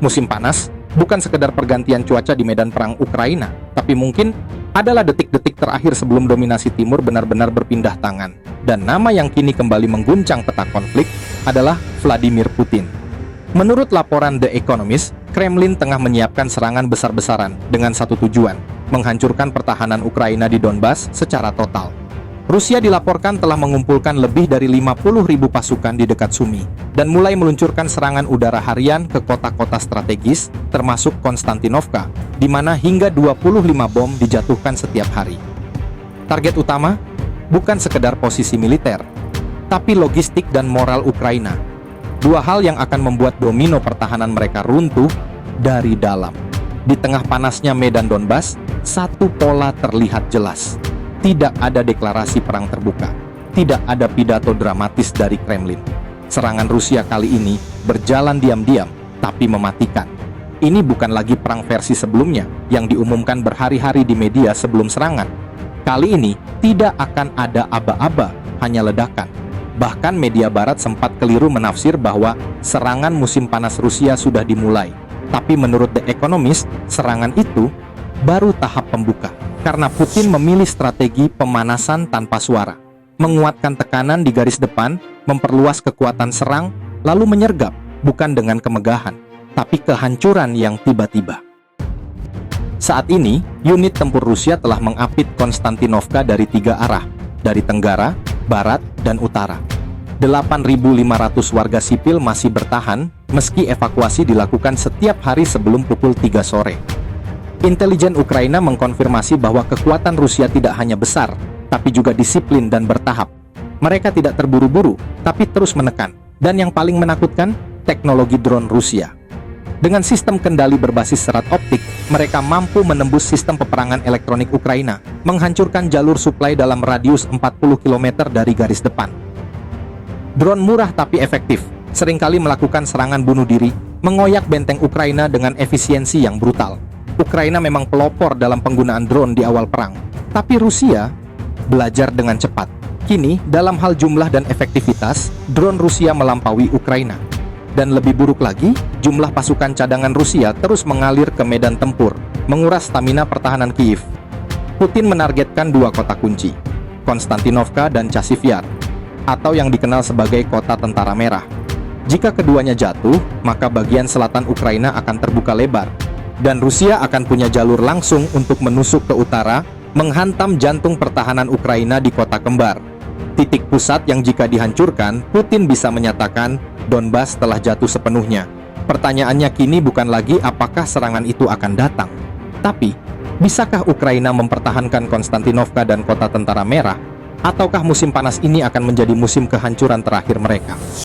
Musim panas bukan sekedar pergantian cuaca di medan perang Ukraina, tapi mungkin adalah detik-detik terakhir sebelum dominasi timur benar-benar berpindah tangan. Dan nama yang kini kembali mengguncang peta konflik adalah Vladimir Putin. Menurut laporan The Economist, Kremlin tengah menyiapkan serangan besar-besaran dengan satu tujuan, menghancurkan pertahanan Ukraina di Donbas secara total. Rusia dilaporkan telah mengumpulkan lebih dari 50.000 pasukan di dekat Sumi dan mulai meluncurkan serangan udara harian ke kota-kota strategis termasuk Konstantinovka, di mana hingga 25 bom dijatuhkan setiap hari. Target utama bukan sekedar posisi militer, tapi logistik dan moral Ukraina. Dua hal yang akan membuat domino pertahanan mereka runtuh dari dalam. Di tengah panasnya medan Donbas, satu pola terlihat jelas. Tidak ada deklarasi perang terbuka. Tidak ada pidato dramatis dari Kremlin. Serangan Rusia kali ini berjalan diam-diam, tapi mematikan. Ini bukan lagi perang versi sebelumnya, yang diumumkan berhari-hari di media sebelum serangan. Kali ini, tidak akan ada aba-aba, hanya ledakan. Bahkan media barat sempat keliru menafsir bahwa serangan musim panas Rusia sudah dimulai. Tapi menurut The Economist, serangan itu baru tahap pembuka. Karena Putin memilih strategi pemanasan tanpa suara, menguatkan tekanan di garis depan, memperluas kekuatan serang, lalu menyergap, bukan dengan kemegahan, tapi kehancuran yang tiba-tiba. Saat ini, unit tempur Rusia telah mengapit Konstantinovka dari 3 arah, dari tenggara, barat, dan utara. 8.500 warga sipil masih bertahan, meski evakuasi dilakukan setiap hari sebelum pukul 3 sore. Intelijen Ukraina mengkonfirmasi bahwa kekuatan Rusia tidak hanya besar, tapi juga disiplin dan bertahap. Mereka tidak terburu-buru, tapi terus menekan. Dan yang paling menakutkan, teknologi drone Rusia. Dengan sistem kendali berbasis serat optik, mereka mampu menembus sistem peperangan elektronik Ukraina, menghancurkan jalur suplai dalam radius 40 km dari garis depan. Drone murah tapi efektif, seringkali melakukan serangan bunuh diri, mengoyak benteng Ukraina dengan efisiensi yang brutal. Ukraina memang pelopor dalam penggunaan drone di awal perang, tapi Rusia belajar dengan cepat. Kini, dalam hal jumlah dan efektivitas, drone Rusia melampaui Ukraina. Dan lebih buruk lagi, jumlah pasukan cadangan Rusia terus mengalir ke medan tempur, menguras stamina pertahanan Kiev. Putin menargetkan 2 kota kunci, Konstantinovka dan Chasiv-Yar, atau yang dikenal sebagai kota tentara merah. Jika keduanya jatuh, maka bagian selatan Ukraina akan terbuka lebar, dan Rusia akan punya jalur langsung untuk menusuk ke utara, menghantam jantung pertahanan Ukraina di kota kembar. Titik pusat yang jika dihancurkan, Putin bisa menyatakan Donbas telah jatuh sepenuhnya. Pertanyaannya kini bukan lagi apakah serangan itu akan datang, tapi bisakah Ukraina mempertahankan Konstantinovka dan kota tentara merah, ataukah musim panas ini akan menjadi musim kehancuran terakhir mereka?